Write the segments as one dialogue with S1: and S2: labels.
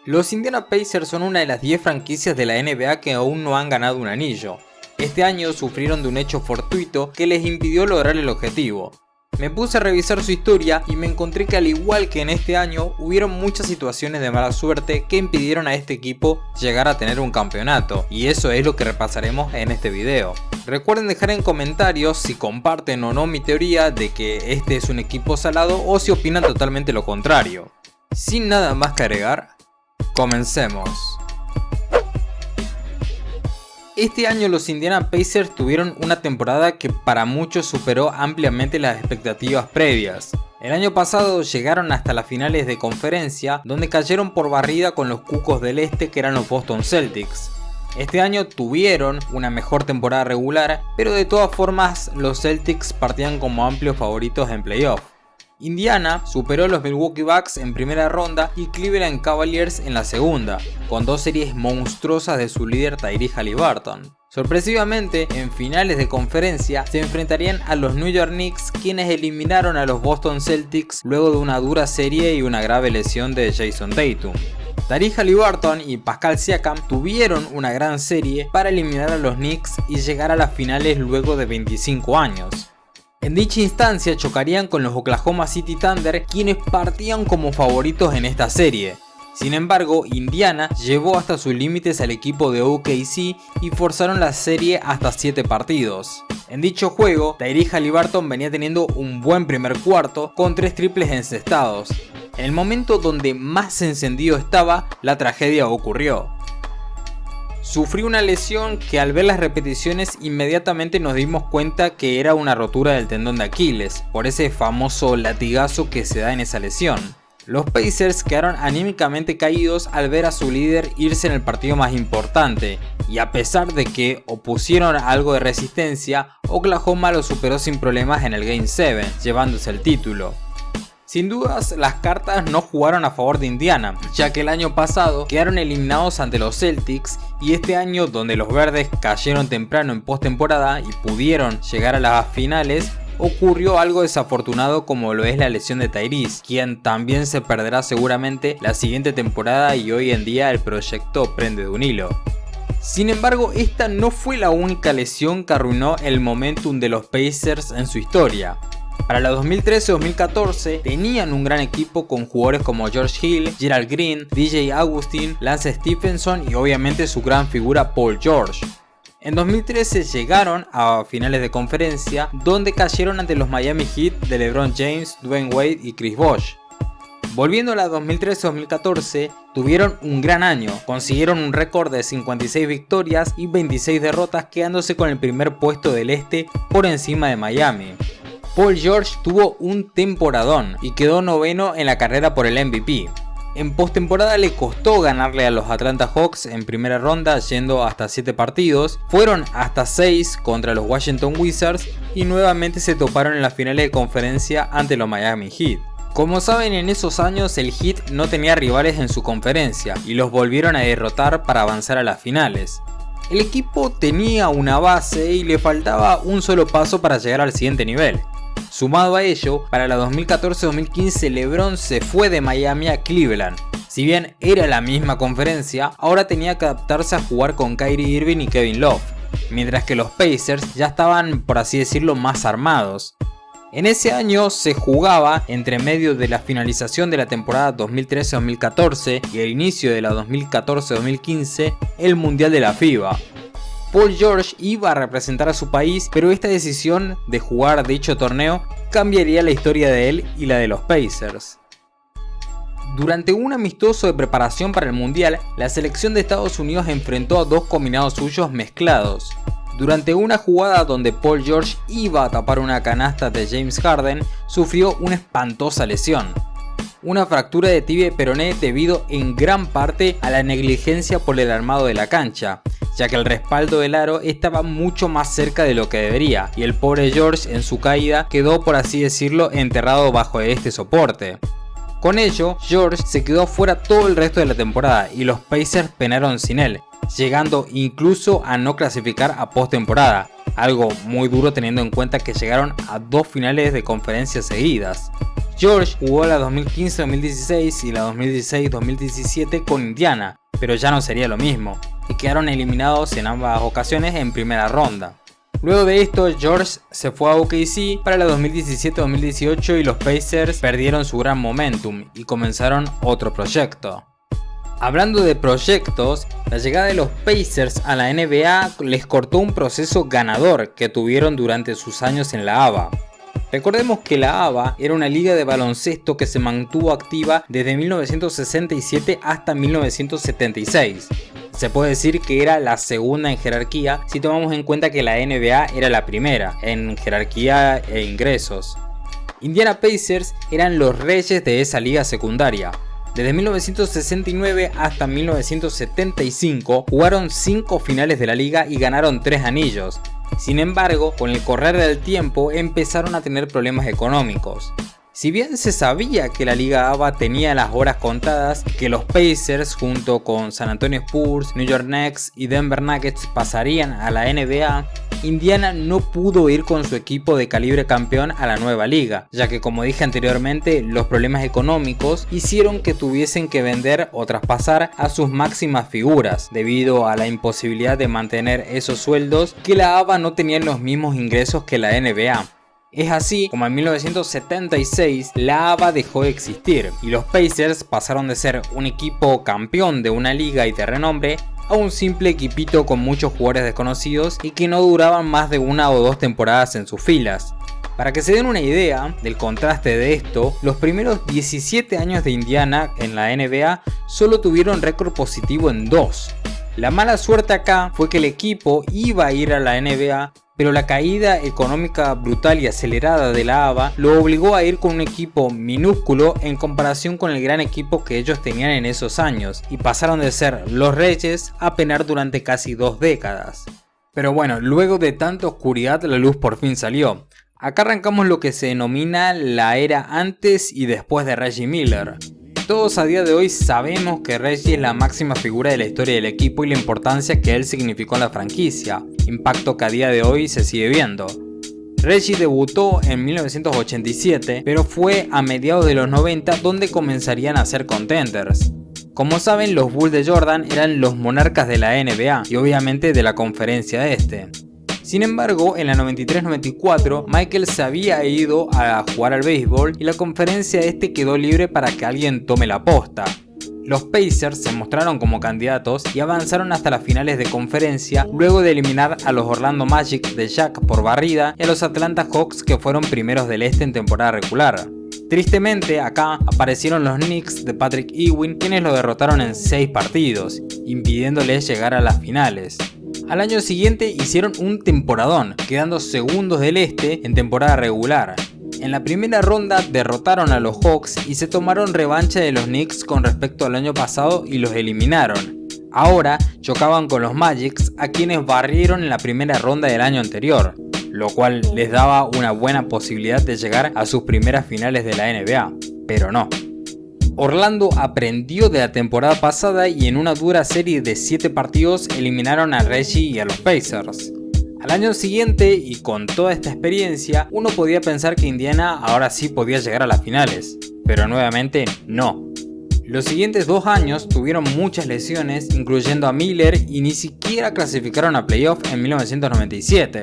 S1: Los Indiana Pacers son una de las 10 franquicias de la NBA que aún no han ganado un anillo. Este año sufrieron de un hecho fortuito que les impidió lograr el objetivo. Me puse a revisar su historia y me encontré que al igual que en este año, hubieron muchas situaciones de mala suerte que impidieron a este equipo llegar a tener un campeonato, y eso es lo que repasaremos en este video. Recuerden dejar en comentarios si comparten o no mi teoría de que este es un equipo salado o si opinan totalmente lo contrario. Sin nada más que agregar, comencemos. Este año los Indiana Pacers tuvieron una temporada que para muchos superó ampliamente las expectativas previas. El año pasado llegaron hasta las finales de conferencia, donde cayeron por barrida con los cucos del este que eran los Boston Celtics. Este año tuvieron una mejor temporada regular, pero de todas formas los Celtics partían como amplios favoritos en playoff. Indiana superó a los Milwaukee Bucks en primera ronda y Cleveland Cavaliers en la segunda, con dos series monstruosas de su líder Tyrese Haliburton. Sorpresivamente, en finales de conferencia se enfrentarían a los New York Knicks, quienes eliminaron a los Boston Celtics luego de una dura serie y una grave lesión de Jason Tatum. Tyrese Haliburton y Pascal Siakam tuvieron una gran serie para eliminar a los Knicks y llegar a las finales luego de 25 años. En dicha instancia chocarían con los Oklahoma City Thunder, quienes partían como favoritos en esta serie. Sin embargo, Indiana llevó hasta sus límites al equipo de OKC y forzaron la serie hasta 7 partidos. En dicho juego, Tyrese Haliburton venía teniendo un buen primer cuarto con 3 triples encestados. En el momento donde más encendido estaba, la tragedia ocurrió. Sufrió una lesión que al ver las repeticiones inmediatamente nos dimos cuenta que era una rotura del tendón de Aquiles, por ese famoso latigazo que se da en esa lesión. Los Pacers quedaron anímicamente caídos al ver a su líder irse en el partido más importante, y a pesar de que opusieron algo de resistencia, Oklahoma lo superó sin problemas en el Game 7, llevándose el título. Sin dudas, las cartas no jugaron a favor de Indiana, ya que el año pasado quedaron eliminados ante los Celtics, y este año, donde los verdes cayeron temprano en postemporada y pudieron llegar a las finales, ocurrió algo desafortunado como lo es la lesión de Tyrese, quien también se perderá seguramente la siguiente temporada y hoy en día el proyecto prende de un hilo. Sin embargo, esta no fue la única lesión que arruinó el momentum de los Pacers en su historia. Para la 2013-2014 tenían un gran equipo con jugadores como George Hill, Gerald Green, DJ Augustin, Lance Stephenson y obviamente su gran figura Paul George. En 2013 llegaron a finales de conferencia, donde cayeron ante los Miami Heat de LeBron James, Dwayne Wade y Chris Bosh. Volviendo a la 2013-2014, tuvieron un gran año, consiguieron un récord de 56 victorias y 26 derrotas, quedándose con el primer puesto del este por encima de Miami. Paul George tuvo un temporadón y quedó noveno en la carrera por el MVP. En postemporada le costó ganarle a los Atlanta Hawks en primera ronda, yendo hasta 7 partidos, fueron hasta 6 contra los Washington Wizards y nuevamente se toparon en la final de conferencia ante los Miami Heat. Como saben, en esos años el Heat no tenía rivales en su conferencia y los volvieron a derrotar para avanzar a las finales. El equipo tenía una base y le faltaba un solo paso para llegar al siguiente nivel. Sumado a ello, para la 2014-2015 LeBron se fue de Miami a Cleveland. Si bien era la misma conferencia, ahora tenía que adaptarse a jugar con Kyrie Irving y Kevin Love, mientras que los Pacers ya estaban, por así decirlo, más armados. En ese año se jugaba entre medio de la finalización de la temporada 2013-2014 y el inicio de la 2014-2015 el Mundial de la FIBA. Paul George iba a representar a su país, pero esta decisión de jugar dicho torneo cambiaría la historia de él y la de los Pacers. Durante un amistoso de preparación para el Mundial, la selección de Estados Unidos enfrentó a dos combinados suyos mezclados. Durante una jugada donde Paul George iba a tapar una canasta de James Harden, sufrió una espantosa lesión. Una fractura de tibia y peroné debido en gran parte a la negligencia por el armado de la cancha, ya que el respaldo del aro estaba mucho más cerca de lo que debería, y el pobre George en su caída quedó, por así decirlo, enterrado bajo este soporte. Con ello, George se quedó fuera todo el resto de la temporada y los Pacers penaron sin él, llegando incluso a no clasificar a postemporada, algo muy duro teniendo en cuenta que llegaron a 2 finales de conferencia seguidas. George jugó la 2015-2016 y la 2016-2017 con Indiana, pero ya no sería lo mismo, y quedaron eliminados en ambas ocasiones en primera ronda. Luego de esto, George se fue a OKC para la 2017-2018 y los Pacers perdieron su gran momentum y comenzaron otro proyecto. Hablando de proyectos, la llegada de los Pacers a la NBA les cortó un proceso ganador que tuvieron durante sus años en la ABA. Recordemos que la ABA era una liga de baloncesto que se mantuvo activa desde 1967 hasta 1976. Se puede decir que era la segunda en jerarquía si tomamos en cuenta que la NBA era la primera en jerarquía e ingresos. Indiana Pacers eran los reyes de esa liga secundaria. Desde 1969 hasta 1975 jugaron 5 finales de la liga y ganaron 3 anillos. Sin embargo, con el correr del tiempo empezaron a tener problemas económicos. Si bien se sabía que la Liga ABA tenía las horas contadas, que los Pacers junto con San Antonio Spurs, New York Knicks y Denver Nuggets pasarían a la NBA, Indiana no pudo ir con su equipo de calibre campeón a la nueva liga, ya que como dije anteriormente, los problemas económicos hicieron que tuviesen que vender o traspasar a sus máximas figuras, debido a la imposibilidad de mantener esos sueldos que la ABA no tenía los mismos ingresos que la NBA. Es así como en 1976 la ABA dejó de existir y los Pacers pasaron de ser un equipo campeón de una liga y de renombre a un simple equipito con muchos jugadores desconocidos y que no duraban más de 1 o 2 temporadas en sus filas. Para que se den una idea del contraste de esto, los primeros 17 años de Indiana en la NBA solo tuvieron récord positivo en 2. La mala suerte acá fue que el equipo iba a ir a la NBA, pero la caída económica brutal y acelerada de la ABA lo obligó a ir con un equipo minúsculo en comparación con el gran equipo que ellos tenían en esos años, y pasaron de ser los reyes a penar durante casi 2 décadas. Pero bueno, luego de tanta oscuridad la luz por fin salió. Acá arrancamos lo que se denomina la era antes y después de Reggie Miller. Todos a día de hoy sabemos que Reggie es la máxima figura de la historia del equipo y la importancia que él significó en la franquicia, impacto que a día de hoy se sigue viendo. Reggie debutó en 1987, pero fue a mediados de los 90 donde comenzarían a ser contenders. Como saben, los Bulls de Jordan eran los monarcas de la NBA y obviamente de la conferencia este. Sin embargo, en la 93-94, Michael se había ido a jugar al béisbol y la conferencia este quedó libre para que alguien tome la posta. Los Pacers se mostraron como candidatos y avanzaron hasta las finales de conferencia luego de eliminar a los Orlando Magic de Shaq por barrida y a los Atlanta Hawks, que fueron primeros del este en temporada regular. Tristemente, acá aparecieron los Knicks de Patrick Ewing, quienes lo derrotaron en 6 partidos, impidiéndoles llegar a las finales. Al año siguiente hicieron un temporadón, quedando segundos del este en temporada regular. En la primera ronda derrotaron a los Hawks y se tomaron revancha de los Knicks con respecto al año pasado y los eliminaron. Ahora chocaban con los Magics, a quienes barrieron en la primera ronda del año anterior, lo cual les daba una buena posibilidad de llegar a sus primeras finales de la NBA, pero no. Orlando aprendió de la temporada pasada y en una dura serie de 7 partidos eliminaron a Reggie y a los Pacers. Al año siguiente, y con toda esta experiencia, uno podía pensar que Indiana ahora sí podía llegar a las finales, pero nuevamente no. Los siguientes 2 años tuvieron muchas lesiones, incluyendo a Miller, y ni siquiera clasificaron a playoff en 1997.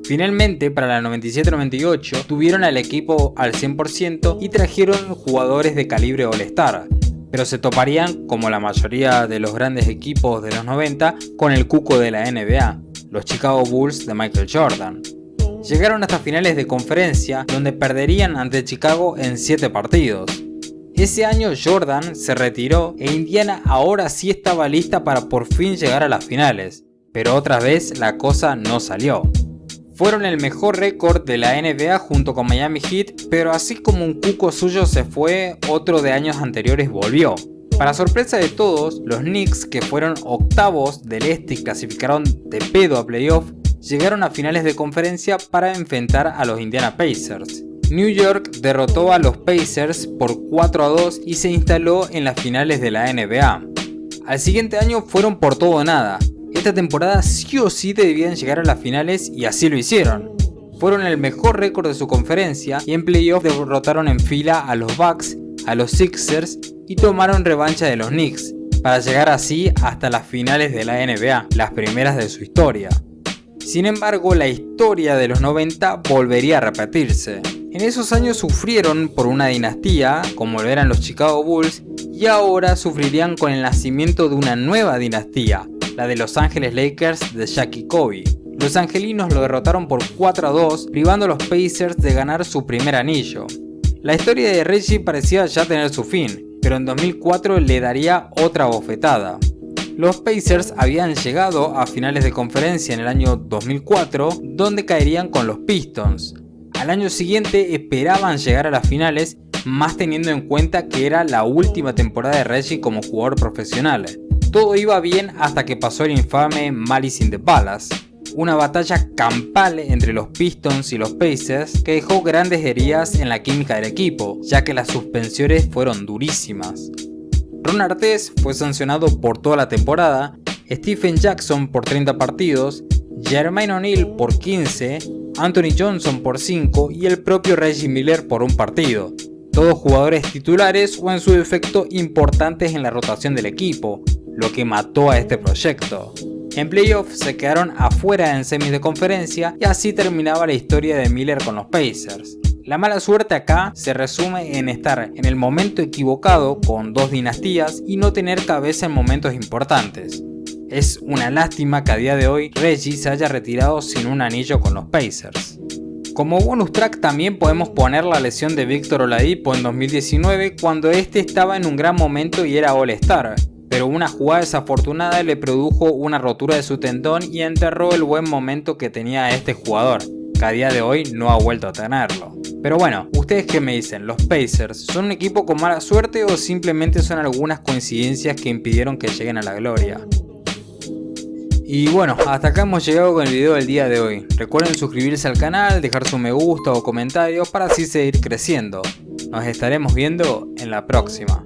S1: Finalmente, para la 97-98 tuvieron al equipo al 100% y trajeron jugadores de calibre All-Star, pero se toparían, como la mayoría de los grandes equipos de los 90, con el cuco de la NBA, los Chicago Bulls de Michael Jordan. Llegaron hasta finales de conferencia, donde perderían ante Chicago en 7 partidos. Ese año Jordan se retiró e Indiana ahora sí estaba lista para por fin llegar a las finales, pero otra vez la cosa no salió. Fueron el mejor récord de la NBA junto con Miami Heat, pero así como un cuco suyo se fue, otro de años anteriores volvió. Para sorpresa de todos, los Knicks, que fueron octavos del este y clasificaron de pedo a playoff, llegaron a finales de conferencia para enfrentar a los Indiana Pacers. New York derrotó a los Pacers por 4-2 y se instaló en las finales de la NBA. Al siguiente año fueron por todo o nada. Esta temporada sí o sí debían llegar a las finales y así lo hicieron. fueron el mejor récord de su conferencia y en playoff derrotaron en fila a los Bucks, a los Sixers y tomaron revancha de los Knicks, para llegar así hasta las finales de la NBA, las primeras de su historia. Sin embargo, la historia de los 90 volvería a repetirse. En esos años sufrieron por una dinastía, como lo eran los Chicago Bulls, y ahora sufrirían con el nacimiento de una nueva dinastía, la de Los Ángeles Lakers de Shaq y Kobe. Los angelinos lo derrotaron por 4-2, privando a los Pacers de ganar su primer anillo. La historia de Reggie parecía ya tener su fin, pero en 2004 le daría otra bofetada. Los Pacers habían llegado a finales de conferencia en el año 2004, donde caerían con los Pistons. Al año siguiente esperaban llegar a las finales, más teniendo en cuenta que era la última temporada de Reggie como jugador profesional. Todo iba bien hasta que pasó el infame Malice in the Palace, una batalla campal entre los Pistons y los Pacers que dejó grandes heridas en la química del equipo, ya que las suspensiones fueron durísimas. Ron Artest fue sancionado por toda la temporada, Stephen Jackson por 30 partidos, Jermaine O'Neal por 15, Anthony Johnson por 5 y el propio Reggie Miller por un partido. Todos jugadores titulares o en su defecto importantes en la rotación del equipo, lo que mató a este proyecto. En playoffs se quedaron afuera en semis de conferencia y así terminaba la historia de Miller con los Pacers. La mala suerte acá se resume en estar en el momento equivocado con dos dinastías y no tener cabeza en momentos importantes. Es una lástima que a día de hoy Reggie se haya retirado sin un anillo con los Pacers. Como bonus track también podemos poner la lesión de Victor Oladipo en 2019 cuando este estaba en un gran momento y era All-Star, pero una jugada desafortunada le produjo una rotura de su tendón y enterró el buen momento que tenía este jugador, que a día de hoy no ha vuelto a tenerlo. Pero bueno, ¿ustedes qué me dicen? ¿Los Pacers son un equipo con mala suerte o simplemente son algunas coincidencias que impidieron que lleguen a la gloria? Y bueno, hasta acá hemos llegado con el video del día de hoy. Recuerden suscribirse al canal, dejar su me gusta o comentario para así seguir creciendo. Nos estaremos viendo en la próxima.